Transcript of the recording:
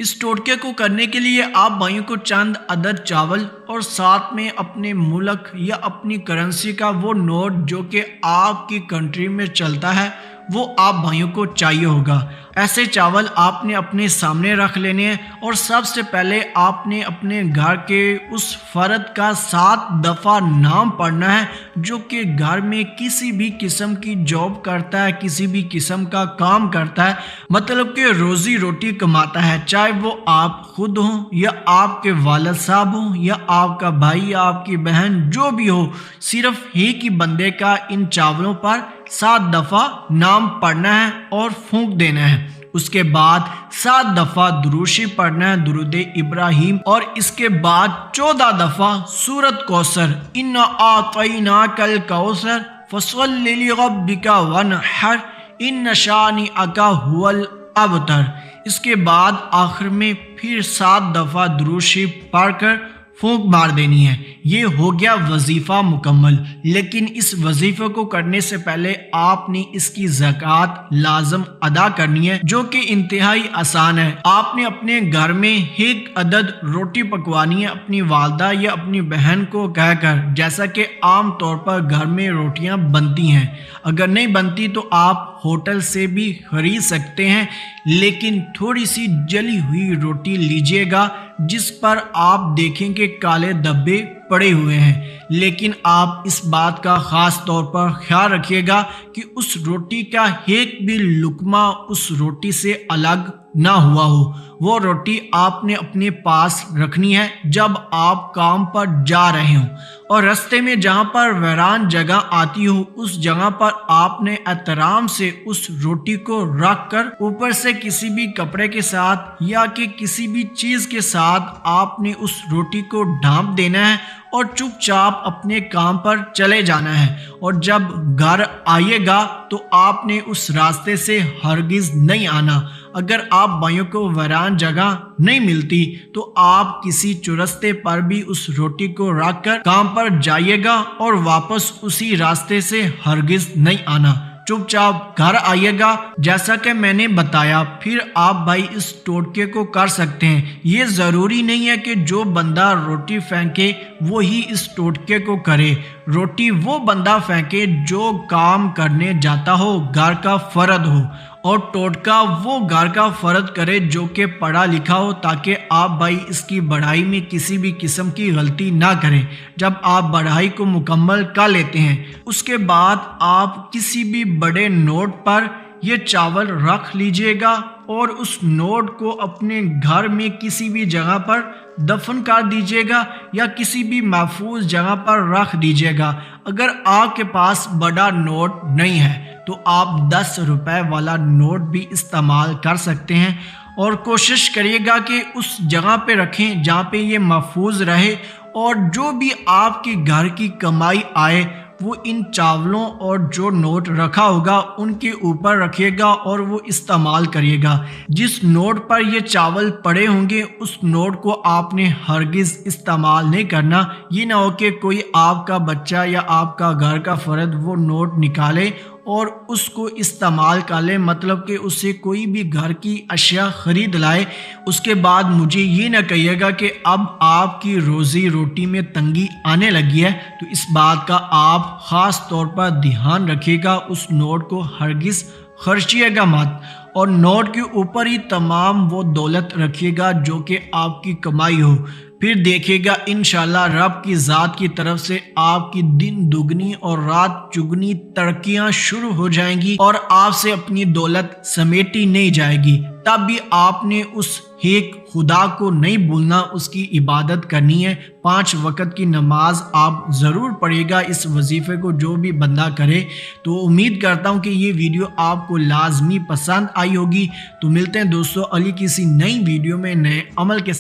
اس ٹوٹکے کو کرنے کے لیے آپ بھائیوں کو چند عدد چاول اور ساتھ میں اپنے ملک یا اپنی کرنسی کا وہ نوٹ جو کہ آپ کی کنٹری میں چلتا ہے وہ آپ بھائیوں کو چاہیے ہوگا۔ ایسے چاول آپ نے اپنے سامنے رکھ لینے ہیں اور سب سے پہلے آپ نے اپنے گھر کے اس فرد کا 7 دفعہ نام پڑھنا ہے جو کہ گھر میں کسی بھی قسم کی جاب کرتا ہے، کسی بھی قسم کا کام کرتا ہے، مطلب کہ روزی روٹی کماتا ہے، چاہے وہ آپ خود ہوں یا آپ کے والد صاحب ہوں یا آپ کا بھائی یا آپ کی بہن، جو بھی ہو، صرف ایک ہی بندے کا ان چاولوں پر 7 دفعہ نام پڑھنا ہے اور پھونک دینا ہے۔ اس کے بعد 7 دفعہ درود شریف پڑھنا ہے، درود ابراہیم، اور اس کے بعد 14 دفعہ سورۃ کوثر، انا اعطیناک الکوثر فصل لربک وانحر ان شانئک ھو الابتر۔ اس کے بعد آخر میں پھر 7 دفعہ درود شریف پڑھ کر پھونک مار دینی ہے۔ یہ ہو گیا وظیفہ مکمل، لیکن اس وظیفے کو کرنے سے پہلے آپ نے اس کی زکوٰۃ لازم ادا کرنی ہے، جو کہ انتہائی آسان ہے۔ آپ نے اپنے گھر میں 1 عدد روٹی پکوانی ہے اپنی والدہ یا اپنی بہن کو کہہ کر، جیسا کہ عام طور پر گھر میں روٹیاں بنتی ہیں۔ اگر نہیں بنتی تو آپ ہوٹل سے بھی خرید سکتے ہیں، لیکن تھوڑی سی جلی ہوئی روٹی لیجئے گا جس پر آپ دیکھیں کہ کالے دھبے پڑے ہوئے ہیں، لیکن آپ اس بات کا خاص طور پر خیال رکھیے گا کہ اس روٹی کا ایک بھی لقمہ اس روٹی سے الگ نہ ہوا ہو۔ وہ روٹی آپ نے اپنے پاس رکھنی ہے جب آپ کام پر جا رہے ہوں، اور رستے میں جہاں پر ویران جگہ آتی ہو اس جگہ پر آپ نے احترام سے اس روٹی کو رکھ کر اوپر سے کسی بھی کپڑے کے ساتھ یا کہ کسی بھی چیز کے ساتھ آپ نے اس روٹی کو ڈھانپ دینا ہے اور چپ چاپ اپنے کام پر چلے جانا ہے۔ اور جب گھر آئیے گا تو آپ نے اس راستے سے ہرگز نہیں آنا۔ اگر آپ بھائیوں کو ویران جگہ نہیں ملتی تو آپ کسی چرستے پر بھی اس روٹی کو رکھ کر کام پر جائیے گا اور واپس اسی راستے سے ہرگز نہیں آنا، چپ چاپ گھر آئیے گا جیسا کہ میں نے بتایا۔ پھر آپ بھائی اس ٹوٹکے کو کر سکتے ہیں۔ یہ ضروری نہیں ہے کہ جو بندہ روٹی پھینکے وہی اس ٹوٹکے کو کرے۔ روٹی وہ بندہ پھینکے جو کام کرنے جاتا ہو، گھر کا فرد ہو، اور ٹوٹکا وہ گھر کا فرد کرے جو کہ پڑھا لکھا ہو، تاکہ آپ بھائی اس کی بڑھائی میں کسی بھی قسم کی غلطی نہ کریں۔ جب آپ بڑھائی کو مکمل کر لیتے ہیں اس کے بعد آپ کسی بھی بڑے نوٹ پر یہ چاول رکھ لیجئے گا اور اس نوٹ کو اپنے گھر میں کسی بھی جگہ پر دفن کر دیجئے گا یا کسی بھی محفوظ جگہ پر رکھ دیجئے گا۔ اگر آپ کے پاس بڑا نوٹ نہیں ہے تو آپ 10 روپے والا نوٹ بھی استعمال کر سکتے ہیں، اور کوشش کریے گا کہ اس جگہ پہ رکھیں جہاں پہ یہ محفوظ رہے، اور جو بھی آپ کی گھر کی کمائی آئے وہ ان چاولوں اور جو نوٹ رکھا ہوگا ان کے اوپر رکھیے گا اور وہ استعمال کریے گا۔ جس نوٹ پر یہ چاول پڑے ہوں گے اس نوٹ کو آپ نے ہرگز استعمال نہیں کرنا۔ یہ نہ ہو کہ کوئی آپ کا بچہ یا آپ کا گھر کا فرد وہ نوٹ نکالے اور اس کو استعمال کر لے، مطلب کہ اس سے کوئی بھی گھر کی اشیاء خرید لائے۔ اس کے بعد مجھے یہ نہ کہیے گا کہ اب آپ کی روزی روٹی میں تنگی آنے لگی ہے۔ تو اس بات کا آپ خاص طور پر دھیان رکھیے گا، اس نوٹ کو ہرگز خرچیے گا مت، اور نوٹ کے اوپر ہی تمام وہ دولت رکھیے گا جو کہ آپ کی کمائی ہو۔ پھر دیکھیے گا انشاءاللہ رب کی ذات کی طرف سے آپ کی دن دگنی اور رات چگنی ترقیاں شروع ہو جائیں گی اور آپ سے اپنی دولت سمیٹی نہیں جائے گی۔ تب بھی آپ نے اس ایک خدا کو نہیں بھولنا، اس کی عبادت کرنی ہے۔ 5 وقت کی نماز آپ ضرور پڑھیے گا اس وظیفے کو جو بھی بندہ کرے۔ تو امید کرتا ہوں کہ یہ ویڈیو آپ کو لازمی پسند آئی ہوگی۔ تو ملتے ہیں دوستو اگلی کسی نئی ویڈیو میں نئے عمل کے